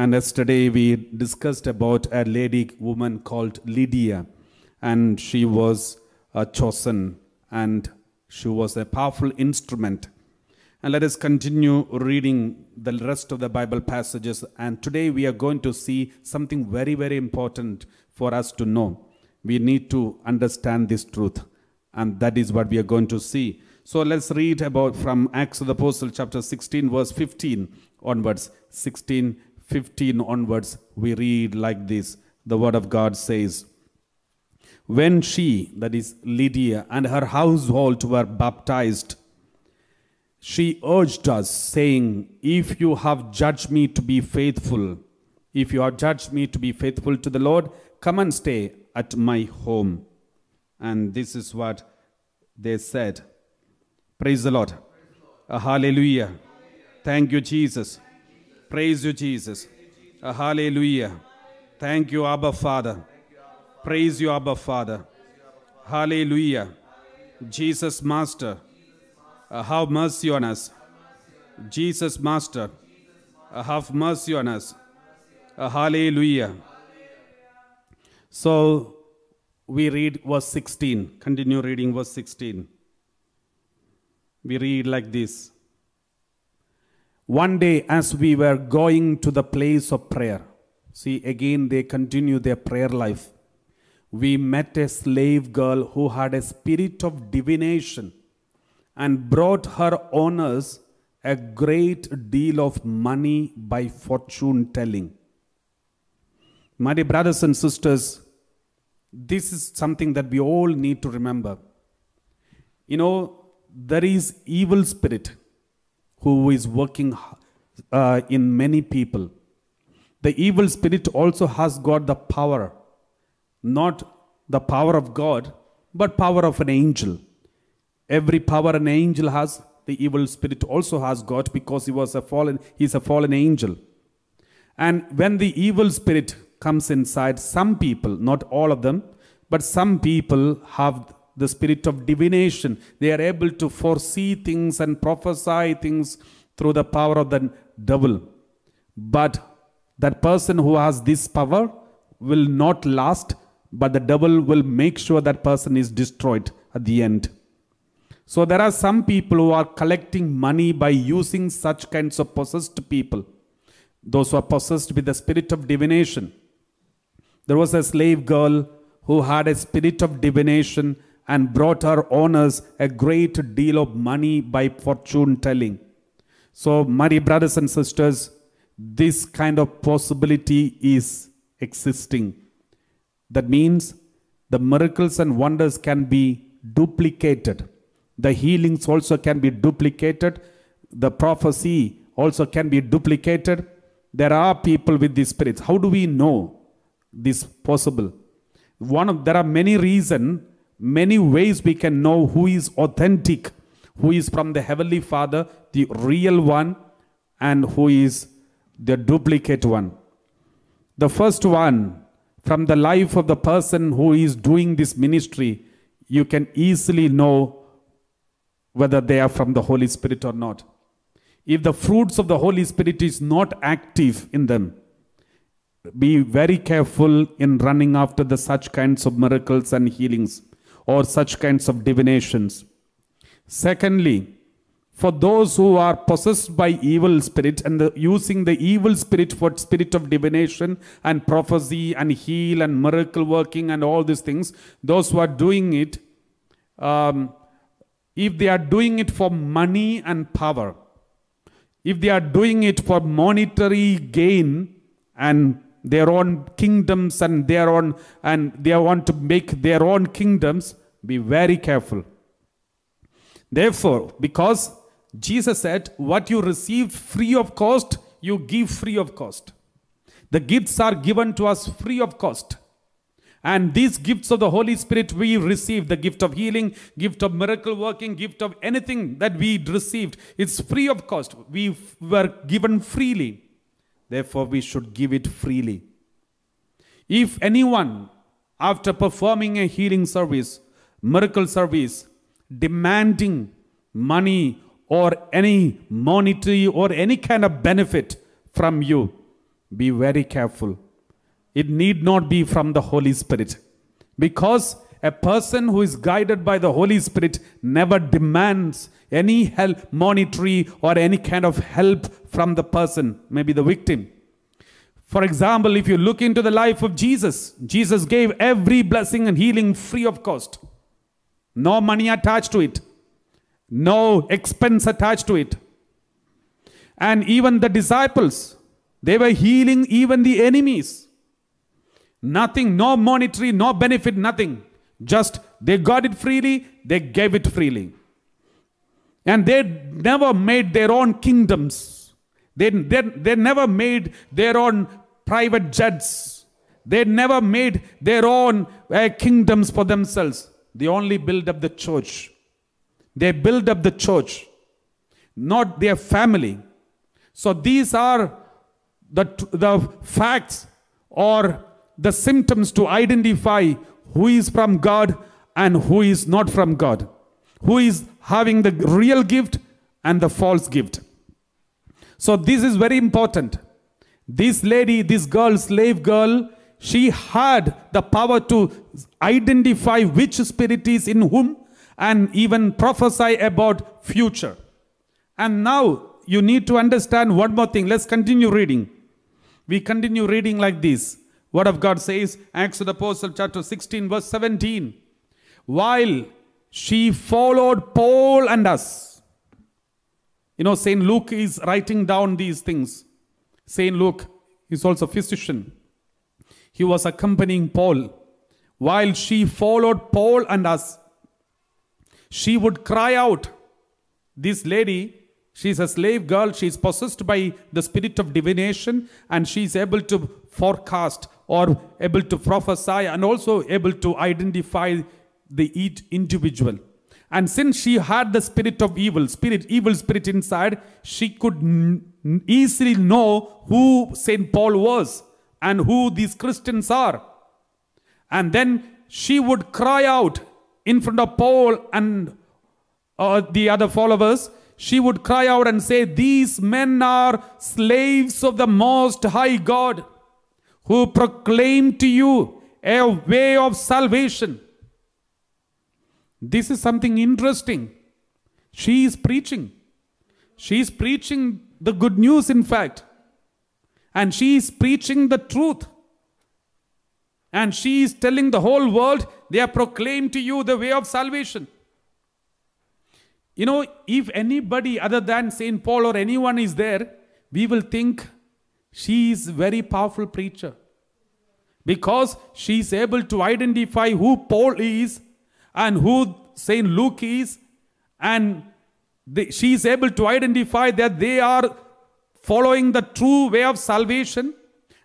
And yesterday we discussed about a woman called Lydia, and she was chosen, and she was a powerful instrument. And let us continue reading the rest of the Bible passages. And today we are going to see something very, very important for us to know. We need to understand this truth, and that is what we are going to see. So let's read about from Acts of the Apostle chapter 16 verse 15 onwards. 16:15 onwards we read like this. The word of God says, "When she," that is Lydia, "and her household were baptized, she urged us, saying, if you have judged me to be faithful, if you have judged me to be faithful to the Lord, come and stay at my home." And this is what they said. Praise the Lord. Hallelujah. Thank you, Jesus. Praise you, Jesus. Hallelujah. Thank you, Abba Father. Praise you, Abba Father. Hallelujah. Jesus, Master, have mercy on us. Jesus, Master, have mercy on us. Hallelujah. So we read verse 16. Continue reading verse 16. We read like this. "One day as we were going to the place of prayer," see again they continue their prayer life, "we met a slave girl who had a spirit of divination and brought her owners a great deal of money by fortune telling." My dear brothers and sisters, this is something that we all need to remember. You know, there is evil spirit who is working in many people. The evil spirit also has got the power, not the power of God, but power of an angel. Every power an angel has, the evil spirit also has got, because he's a fallen angel. And when the evil spirit comes inside, some people, not all of them, but some people have the spirit of divination. They are able to foresee things and prophesy things through the power of the devil. But that person who has this power will not last, but the devil will make sure that person is destroyed at the end. So there are some people who are collecting money by using such kinds of possessed people, those who are possessed with the spirit of divination. There was a slave girl who had a spirit of divination and brought her owners a great deal of money by fortune telling. So, my dear brothers and sisters, this kind of possibility is existing. That means the miracles and wonders can be duplicated. The healings also can be duplicated. The prophecy also can be duplicated. There are people with these spirits. How do we know this possible? There are many reasons, many ways we can know who is authentic, who is from the Heavenly Father, the real one, and who is the duplicate one. The first one, from the life of the person who is doing this ministry, you can easily know whether they are from the Holy Spirit or not. If the fruits of the Holy Spirit is not active in them, be very careful in running after such kinds of miracles and healings or such kinds of divinations. Secondly, for those who are possessed by evil spirit and using the evil spirit for spirit of divination and prophecy and heal and miracle working and all these things, those who are doing it, if they are doing it for money and power, if they are doing it for monetary gain and their own kingdoms and they want to make their own kingdoms, be very careful. Therefore, because Jesus said, what you received free of cost, you give free of cost. The gifts are given to us free of cost. And these gifts of the Holy Spirit we receive, the gift of healing, gift of miracle working, gift of anything that we received, it's free of cost. We were given freely. Therefore, we should give it freely. If anyone, after performing a healing service, miracle service, demanding money or any monetary or any kind of benefit from you, be very careful. It need not be from the Holy Spirit. Because a person who is guided by the Holy Spirit never demands any help, monetary or any kind of help from the person, maybe the victim. For example, if you look into the life of Jesus, Jesus gave every blessing and healing free of cost. No money attached to it. No expense attached to it. And even the disciples, they were healing even the enemies. Nothing, no monetary, no benefit, nothing. Just they got it freely, they gave it freely. And they never made their own kingdoms. They never made their own private jets. They never made their own kingdoms for themselves. They only build up the church. They build up the church, not their family. So these are the facts or the symptoms to identify who is from God and who is not from God. Who is having the real gift and the false gift. So this is very important. This lady, this girl, slave girl, she had the power to identify which spirit is in whom and even prophesy about future. And now you need to understand one more thing. Let's continue reading. We continue reading like this. Word of God says, Acts of the Apostle chapter 16 verse 17. While she followed Paul and us. You know, St. Luke is writing down these things. St. Luke is also a physician. He was accompanying Paul. While she followed Paul and us, she would cry out. This lady, she's a slave girl. She's possessed by the spirit of divination, and she's able to forecast or able to prophesy and also able to identify the individual. And since she had the spirit of evil spirit inside, she could easily know who St. Paul was and who these Christians are. And then she would cry out in front of Paul and the other followers. She would cry out and say, these men are slaves of the Most High God, who proclaim to you a way of salvation. This is something interesting. She is preaching. She is preaching the good news, in fact. And she is preaching the truth. And she is telling the whole world, they are proclaimed to you the way of salvation. You know, if anybody other than St. Paul or anyone is there, we will think she is a very powerful preacher. Because she is able to identify who Paul is and who St. Luke is. And she is able to identify that they are following the true way of salvation.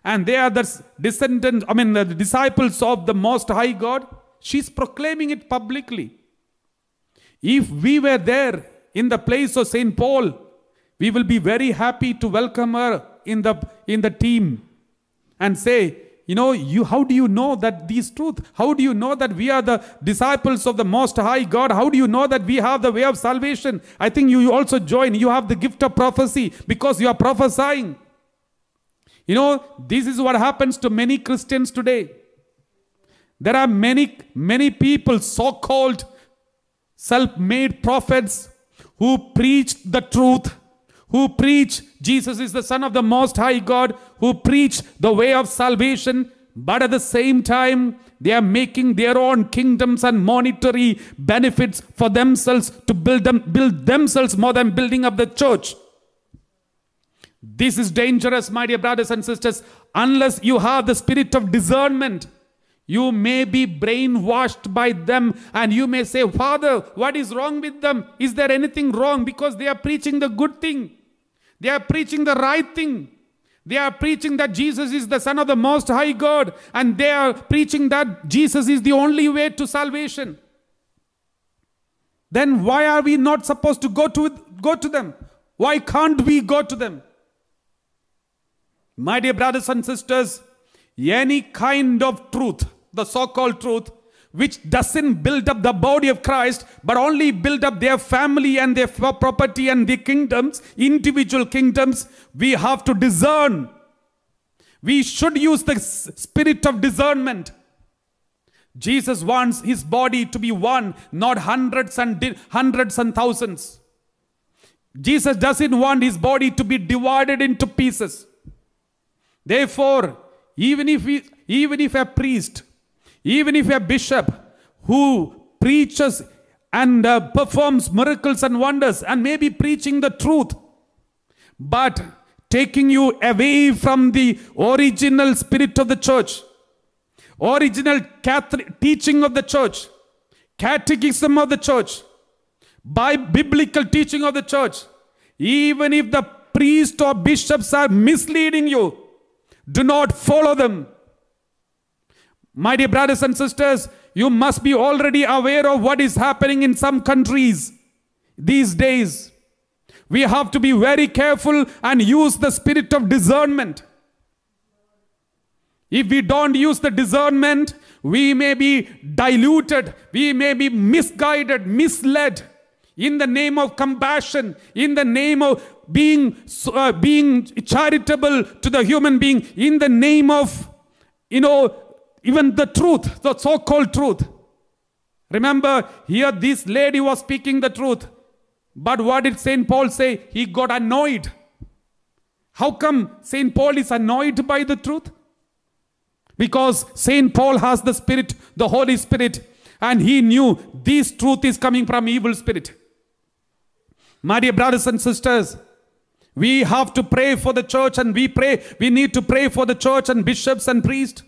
And they are the the disciples of the Most High God. She is proclaiming it publicly. If we were there in the place of St. Paul, we will be very happy to welcome her in the team and say, you know, how do you know that these truth? How do you know that we are the disciples of the Most High God? How do you know that we have the way of salvation? I think you also join. You have the gift of prophecy because you are prophesying. You know, this is what happens to many Christians today. There are many people, so-called self-made prophets, who preach the truth, who preach Jesus is the Son of the Most High God, who preach the way of salvation, but at the same time, they are making their own kingdoms and monetary benefits for themselves to build themselves more than building up the church. This is dangerous, my dear brothers and sisters. Unless you have the spirit of discernment, you may be brainwashed by them and you may say, Father, what is wrong with them? Is there anything wrong? Because they are preaching the good thing. They are preaching the right thing. They are preaching that Jesus is the Son of the Most High God, and they are preaching that Jesus is the only way to salvation. Then why are we not supposed to go to them? Why can't we go to them? My dear brothers and sisters, any kind of truth, the so-called truth, which doesn't build up the body of Christ, but only build up their family and their property and their kingdoms, individual kingdoms, we have to discern. We should use the spirit of discernment. Jesus wants his body to be one, not hundreds and thousands. Jesus doesn't want his body to be divided into pieces. Therefore, even if a priest, even if a bishop who preaches and performs miracles and wonders and maybe preaching the truth, but taking you away from the original spirit of the church, original Catholic teaching of the church, catechism of the church, by biblical teaching of the church, even if the priest or bishops are misleading you, do not follow them. My dear brothers and sisters, you must be already aware of what is happening in some countries these days. We have to be very careful and use the spirit of discernment. If we don't use the discernment, we may be diluted, we may be misguided, misled in the name of compassion, in the name of being charitable to the human being, in the name of, even the truth, the so-called truth. Remember, here this lady was speaking the truth. But what did St. Paul say? He got annoyed. How come St. Paul is annoyed by the truth? Because St. Paul has the Spirit, the Holy Spirit, and he knew this truth is coming from evil spirit. My dear brothers and sisters, we have to pray for the church, and we need to pray for the church and bishops and priests.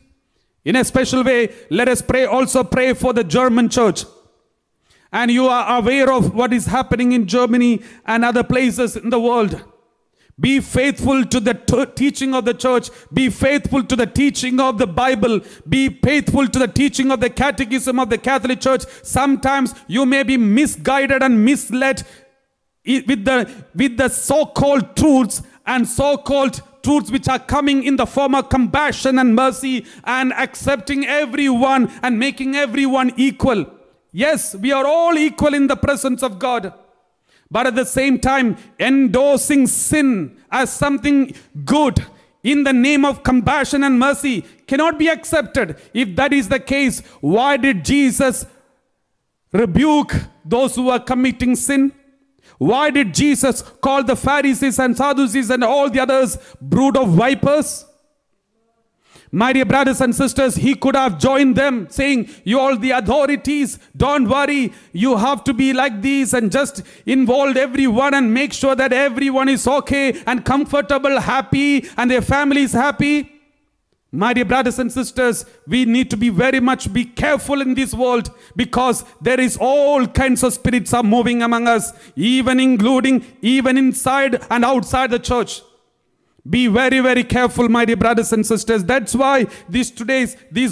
In a special way, let us also pray for the German church. And you are aware of what is happening in Germany and other places in the world. Be faithful to the teaching of the church. Be faithful to the teaching of the Bible. Be faithful to the teaching of the catechism of the Catholic Church. Sometimes you may be misguided and misled with the so-called truths and so-called truths which are coming in the form of compassion and mercy and accepting everyone and making everyone equal. Yes, we are all equal in the presence of God. But at the same time, endorsing sin as something good in the name of compassion and mercy cannot be accepted. If that is the case, why did Jesus rebuke those who are committing sin? Why did Jesus call the Pharisees and Sadducees and all the others brood of vipers? My dear brothers and sisters, he could have joined them saying, you all the authorities, don't worry, you have to be like these and just involve everyone and make sure that everyone is okay and comfortable, happy, and their family is happy. My dear brothers and sisters, we need to be very much be careful in this world, because there is all kinds of spirits are moving among us, even inside and outside the church. Be very, very careful, my dear brothers and sisters. That's why this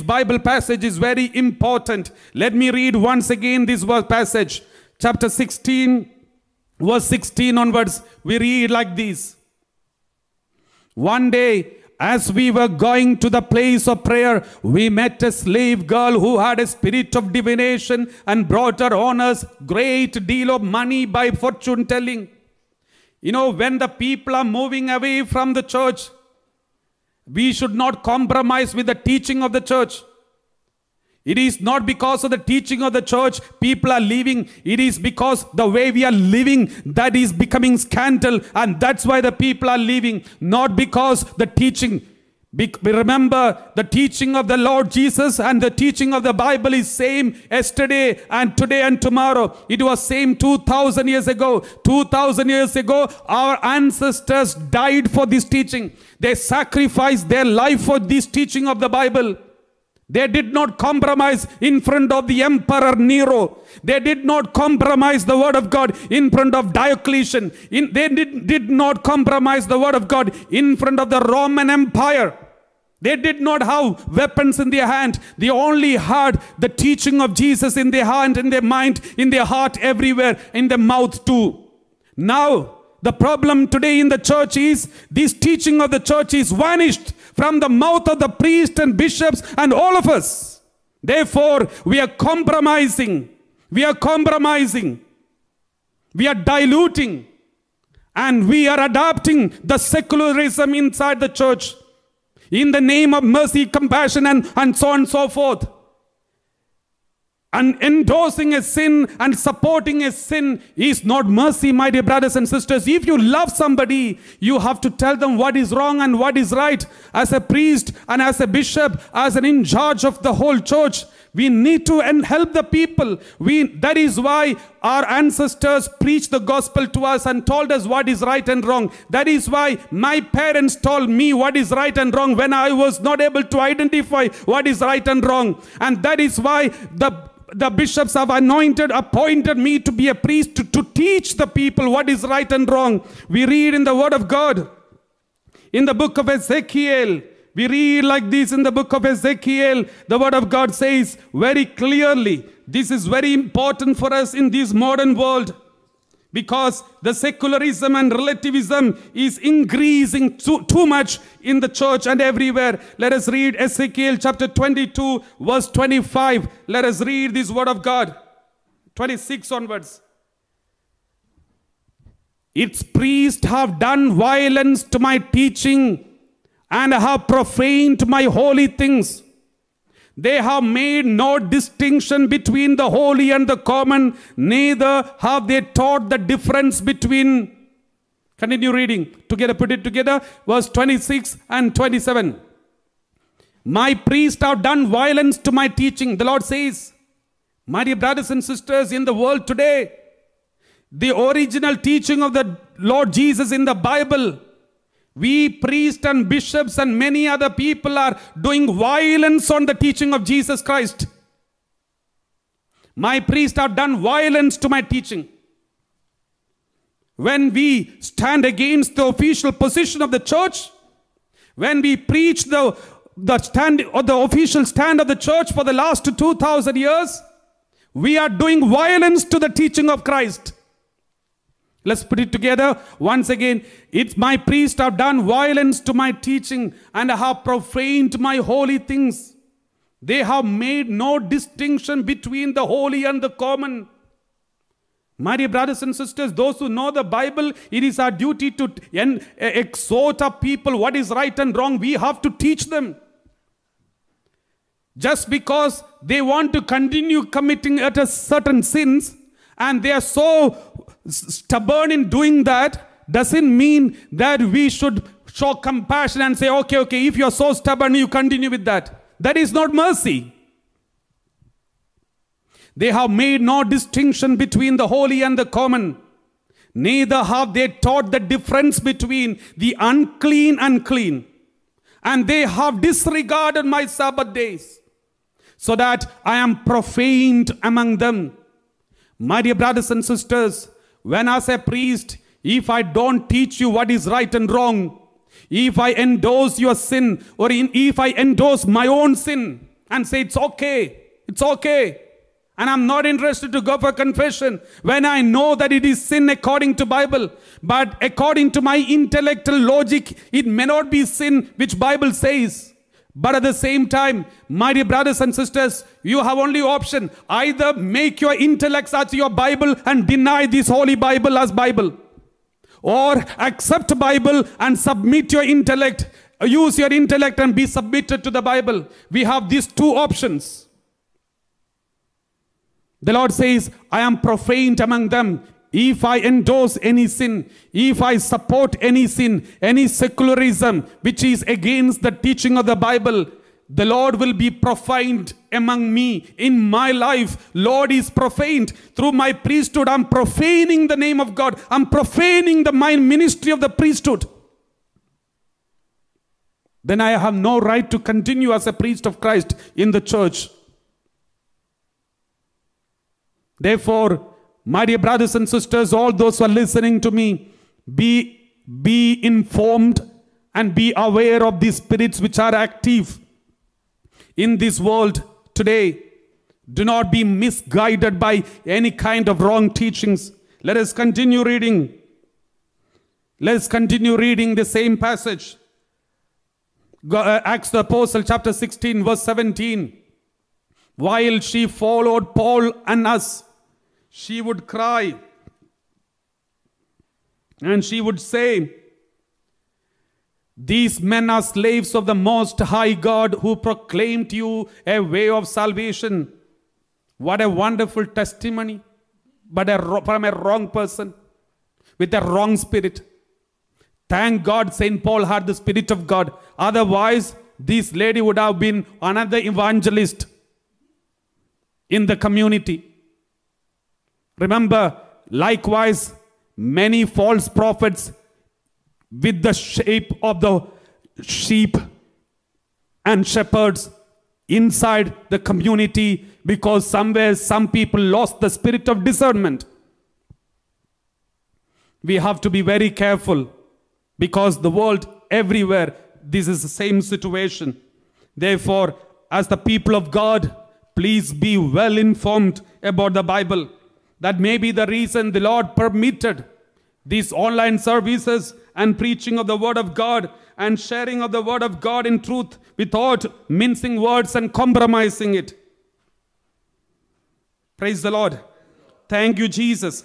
Bible passage is very important. Let me read once again this passage. Chapter 16, verse 16 onwards. We read like this. One day, as we were going to the place of prayer, we met a slave girl who had a spirit of divination and brought her owners great deal of money by fortune telling. When the people are moving away from the church, we should not compromise with the teaching of the church. It is not because of the teaching of the church people are leaving. It is because the way we are living that is becoming scandal, and that's why the people are leaving. Not because the teaching. Remember, the teaching of the Lord Jesus and the teaching of the Bible is same yesterday and today and tomorrow. It was same 2,000 years ago. 2,000 years ago, our ancestors died for this teaching. They sacrificed their life for this teaching of the Bible. They did not compromise in front of the Emperor Nero. They did not compromise the word of God in front of Diocletian. They did not compromise the word of God in front of the Roman Empire. They did not have weapons in their hand. They only had the teaching of Jesus in their hand, in their mind, in their heart, everywhere, in their mouth too. Now, the problem today in the church is this teaching of the church is vanished from the mouth of the priests and bishops and all of us. Therefore, we are compromising. We are compromising. We are diluting. And we are adopting the secularism inside the church. in the name of mercy, compassion, and so on and so forth. And endorsing a sin and supporting a sin is not mercy, my dear brothers and sisters. If you love somebody, you have to tell them what is wrong and what is right. As a priest and as a bishop, as an in charge of the whole church, we need to help the people. That is why our ancestors preached the gospel to us and told us what is right and wrong. That is why my parents told me what is right and wrong when I was not able to identify what is right and wrong. And that is why the bishops have appointed me to be a priest to teach the people what is right and wrong. We read in the Word of God, in the book of Ezekiel, we read like this in the book of Ezekiel. The Word of God says very clearly, this is very important for us in this modern world, because the secularism and relativism is increasing too much in the church and everywhere. Let us read Ezekiel chapter 22 verse 25. Let us read this Word of God. 26 onwards. Its priests have done violence to my teaching and have profaned my holy things. They have made no distinction between the holy and the common, neither have they taught the difference between. Continue reading together, put it together, verse 26 and 27. My priests have done violence to my teaching. The Lord says, my dear brothers and sisters, in the world today, the original teaching of the Lord Jesus in the Bible, we priests and bishops and many other people are doing violence on the teaching of Jesus Christ. My priests have done violence to my teaching. When we stand against the official position of the church, when we preach the stand or the official stand of the church for the last 2,000 years, we are doing violence to the teaching of Christ. Let's put it together once again. It's my priests have done violence to my teaching and have profaned my holy things. They have made no distinction between the holy and the common. My dear brothers and sisters, those who know the Bible, it is our duty to exhort our people what is right and wrong. We have to teach them. Just because they want to continue committing at certain sins and they are so stubborn in doing that, doesn't mean that we should show compassion and say, okay, if you're so stubborn, you continue with that. That is not mercy. They have made no distinction between the holy and the common. Neither have they taught the difference between the unclean and clean. And they have disregarded my Sabbath days, so that I am profaned among them. My dear brothers and sisters, when as a priest, if I don't teach you what is right and wrong, if I endorse your sin, or if I endorse my own sin and say it's okay, and I'm not interested to go for confession, when I know that it is sin according to Bible, but according to my intellectual logic, it may not be sin which Bible says. But at the same time, my dear brothers and sisters, you have only option. Either make your intellects as your Bible and deny this holy Bible as Bible, or accept Bible and submit your intellect, use your intellect and be submitted to the Bible. We have these two options. The Lord says, I am profaned among them. If I endorse any sin, if I support any sin, any secularism which is against the teaching of the Bible, the Lord will be profaned among me. In my life, Lord is profaned. Through my priesthood, I'm profaning the name of God. I'm profaning my ministry of the priesthood. Then I have no right to continue as a priest of Christ in the church. Therefore, my dear brothers and sisters, all those who are listening to me, be informed and be aware of the spirits which are active in this world today. Do not be misguided by any kind of wrong teachings. Let us continue reading. Let's continue reading the same passage. Acts the Apostle chapter 16 verse 17. While she followed Paul and us, she would cry and she would say, These men are slaves of the Most High God who proclaim to you a way of salvation. What a wonderful testimony, but from a wrong person with a wrong spirit. Thank God St. Paul had the Spirit of God. Otherwise, this lady would have been another evangelist in the community. Remember, likewise, many false prophets with the shape of the sheep and shepherds inside the community, because somewhere some people lost the spirit of discernment. We have to be very careful, because the world everywhere, this is the same situation. Therefore, as the people of God, please be well informed about the Bible. That may be the reason the Lord permitted these online services and preaching of the Word of God and sharing of the Word of God in truth without mincing words and compromising it. Praise the Lord. Thank you, Jesus.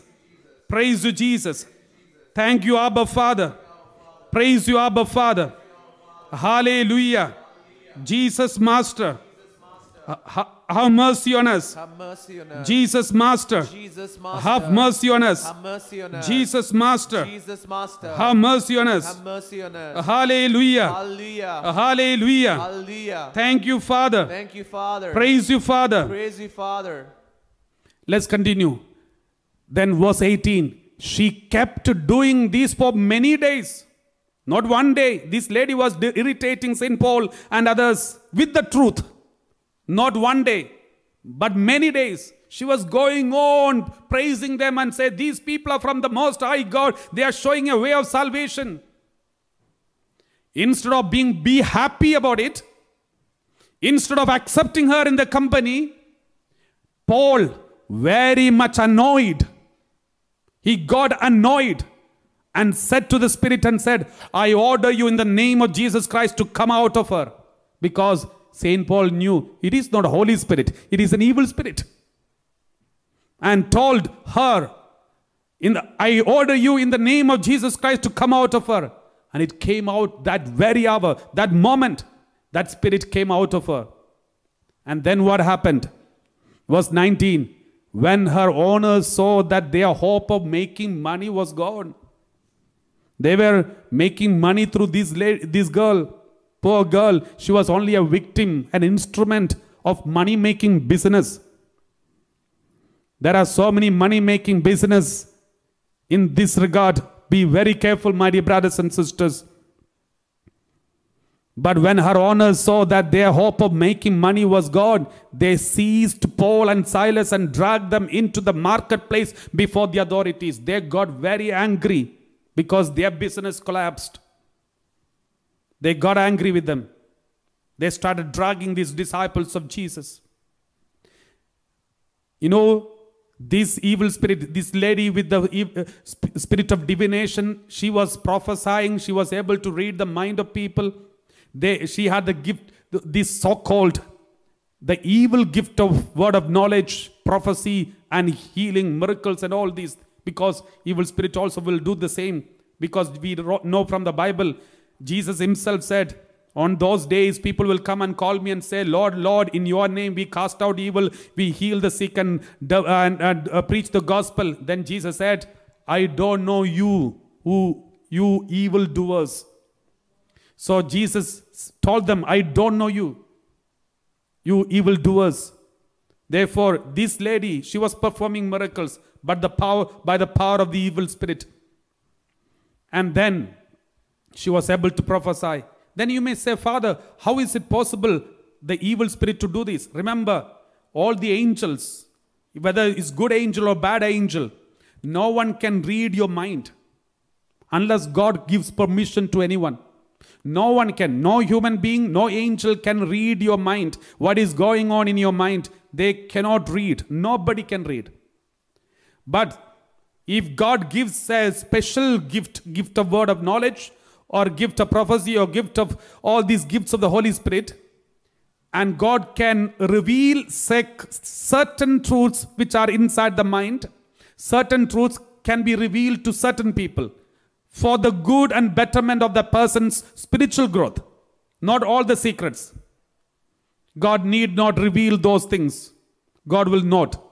Praise you, Jesus. Thank you, Abba Father. Praise you, Abba Father. Hallelujah. Jesus Master. Have mercy on us. Have mercy on us. Jesus Master. Jesus Master. Have mercy on us. Have mercy on us. Jesus Master. Jesus Master. Have mercy on us. Have mercy on us. Hallelujah. Hallelujah. Hallelujah. Hallelujah. Thank you, Father. Thank you, Father. Praise you, Father. Praise you, Father. Let's continue. Then verse 18. She kept doing this for many days. Not one day. This lady was irritating St. Paul and others with the truth. Not one day, but many days. She was going on praising them and say, these people are from the Most High God. They are showing a way of salvation. Instead of be happy about it, instead of accepting her in the company, Paul, very much annoyed, he got annoyed and said to the Spirit and said, I order you in the name of Jesus Christ to come out of her. Because St. Paul knew it is not a Holy Spirit, it is an evil spirit. And told her, I order you in the name of Jesus Christ to come out of her. And it came out that very hour, that moment, that spirit came out of her. And then what happened? Verse 19, when her owners saw that their hope of making money was gone. They were making money through this girl. Poor girl, she was only a victim, an instrument of money-making business. There are so many money-making business in this regard. Be very careful, my dear brothers and sisters. But when her owners saw that their hope of making money was gone, they seized Paul and Silas and dragged them into the marketplace before the authorities. They got very angry because their business collapsed. They got angry with them. They started dragging these disciples of Jesus. You know, this evil spirit, this lady with the spirit of divination, she was prophesying. She was able to read the mind of people. She had the gift, this so-called, the evil gift of word of knowledge, prophecy and healing, miracles and all these. Because evil spirit also will do the same. Because we know from the Bible, Jesus himself said, on those days people will come and call me and say, Lord, Lord, in your name we cast out evil, we heal the sick and preach the gospel. Then Jesus said, I don't know you, you evildoers. So Jesus told them, I don't know you, you evildoers. Therefore, this lady, she was performing miracles, but by the power of the evil spirit. And then she was able to prophesy. Then you may say, Father, how is it possible the evil spirit to do this? Remember, all the angels, whether it's good angel or bad angel, no one can read your mind unless God gives permission to anyone. No one can, no human being, no angel can read your mind. What is going on in your mind, they cannot read. Nobody can read. But if God gives a special gift of word of knowledge, or gift of prophecy, or gift of all these gifts of the Holy Spirit, and God can reveal certain truths which are inside the mind, certain truths can be revealed to certain people. for the good and betterment of the person's spiritual growth. Not all the secrets. God need not reveal those things. God will not.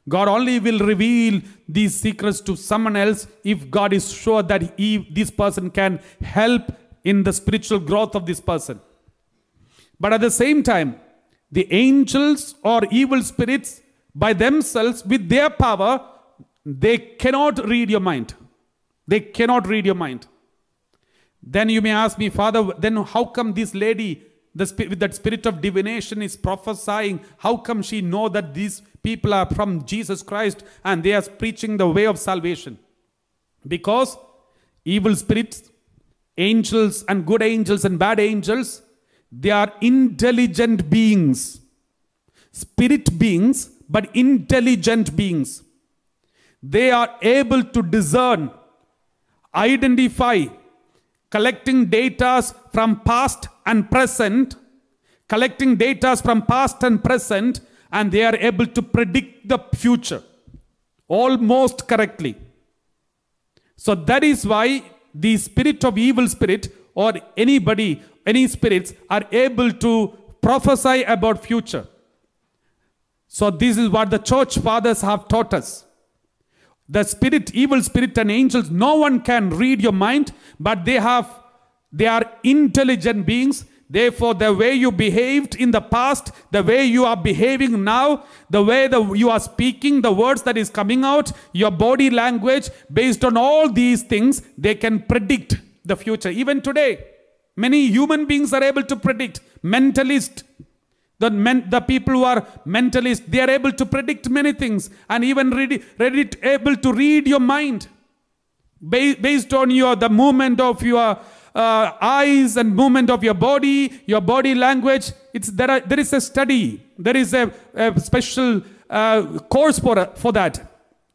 God only will reveal these secrets to someone else if God is sure that this person can help in the spiritual growth of this person. But at the same time, the angels or evil spirits by themselves, with their power, they cannot read your mind. They cannot read your mind. Then you may ask me, Father, then how come this lady, with that spirit of divination, is prophesying? How come she know that these people are from Jesus Christ and they are preaching the way of salvation? Because evil spirits, angels and good angels and bad angels, they are intelligent beings. Spirit beings, but intelligent beings. They are able to discern, identify, collecting data from past and present, and they are able to predict the future almost correctly. So that is why the spirit of evil spirit or any spirits are able to prophesy about future. So this is what the church fathers have taught us. The spirit, evil spirit and angels, no one can read your mind, but they are intelligent beings. Therefore, the way you behaved in the past, the way you are behaving now, the way you are speaking, the words that is coming out, your body language, based on all these things, they can predict the future. Even today, many human beings are able to predict. Mentalist, the people who are mentalists, they are able to predict many things and even able to read your mind based on the movement of your eyes and movement of your body language. There is a study, there is a special course for that.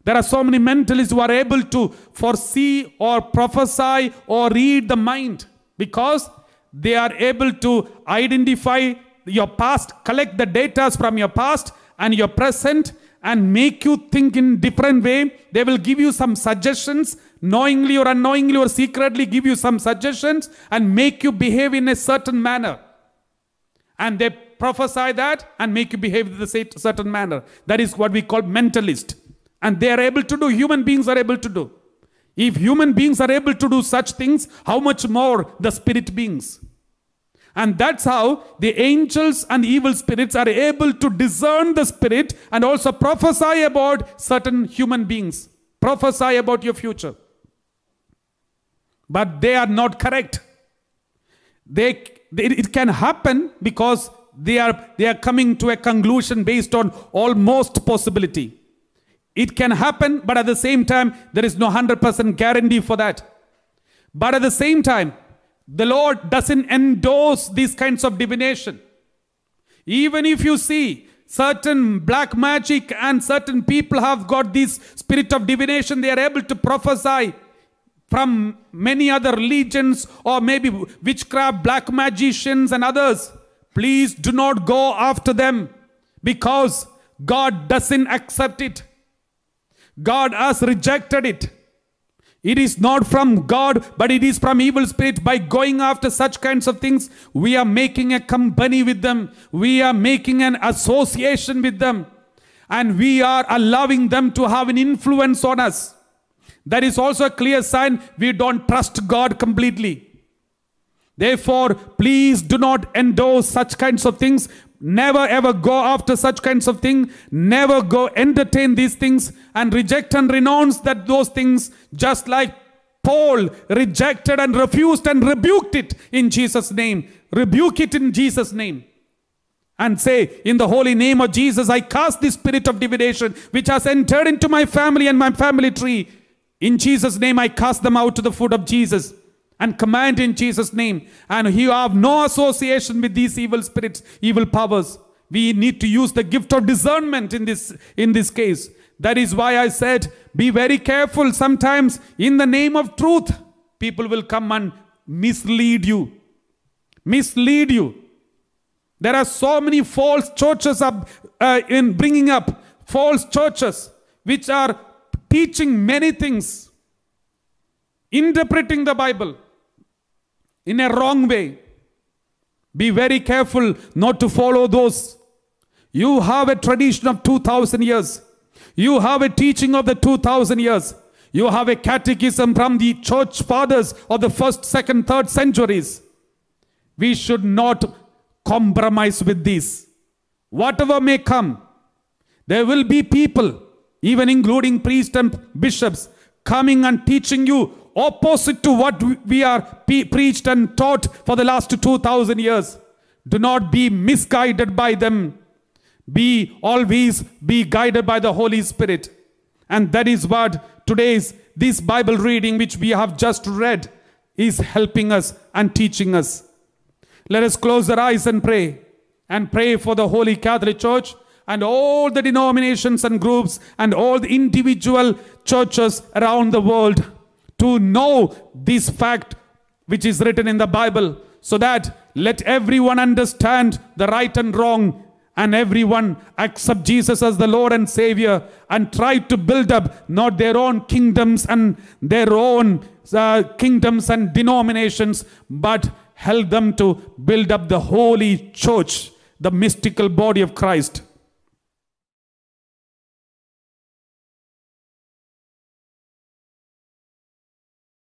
There are so many mentalists who are able to foresee or prophesy or read the mind because they are able to identify your past, collect the data from your past and your present and make you think in different way. They will give you some suggestions, knowingly or unknowingly or secretly give you some suggestions and make you behave in a certain manner. And they prophesy that and make you behave in a certain manner. That is what we call mentalist. And they are able to do, human beings are able to do. If human beings are able to do such things, how much more the spirit beings? And that's how the angels and evil spirits are able to discern the spirit and also prophesy about certain human beings. Prophesy about your future. But they are not correct. It can happen because they are coming to a conclusion based on almost possibility. It can happen, but at the same time, there is no 100% guarantee for that. But at the same time, the Lord doesn't endorse these kinds of divination. Even if you see certain black magic and certain people have got this spirit of divination, they are able to prophesy from many other religions or maybe witchcraft, black magicians and others. Please do not go after them because God doesn't accept it. God has rejected it. It is not from God, but it is from evil spirit. By going after such kinds of things, we are making a company with them. We are making an association with them. And we are allowing them to have an influence on us. That is also a clear sign we don't trust God completely. Therefore, please do not endorse such kinds of things. Never ever go after such kinds of things. Never go entertain these things and reject and renounce those things, just like Paul rejected and refused and rebuked it in Jesus' name. Rebuke it in Jesus' name. And say, in the holy name of Jesus, I cast the spirit of divination which has entered into my family and my family tree. In Jesus' name, I cast them out to the foot of Jesus. And command in Jesus' name. And you have no association with these evil spirits, evil powers. We need to use the gift of discernment in this case. That is why I said, be very careful. Sometimes in the name of truth, people will come and mislead you. Mislead you. There are so many false churches in bringing up false churches which are teaching many things. interpreting the Bible in a wrong way. Be very careful not to follow those. You have a tradition of 2000 years. You have a teaching of the 2000 years. You have a catechism from the church fathers of the 1st, 2nd, 3rd centuries. We should not compromise with these. Whatever may come, there will be people, even including priests and bishops, coming and teaching you opposite to what we are preached and taught for the last 2000 years. Do not be misguided by them. Always be guided by the Holy Spirit. And that is what this Bible reading which we have just read is helping us and teaching us. Let us close our eyes and pray for the Holy Catholic Church and all the denominations and groups and all the individual churches around the world to know this fact which is written in the Bible, so that let everyone understand the right and wrong, and everyone accept Jesus as the Lord and Savior, and try to build up not their own kingdoms and their own kingdoms and denominations, but help them to build up the holy church, the mystical body of Christ.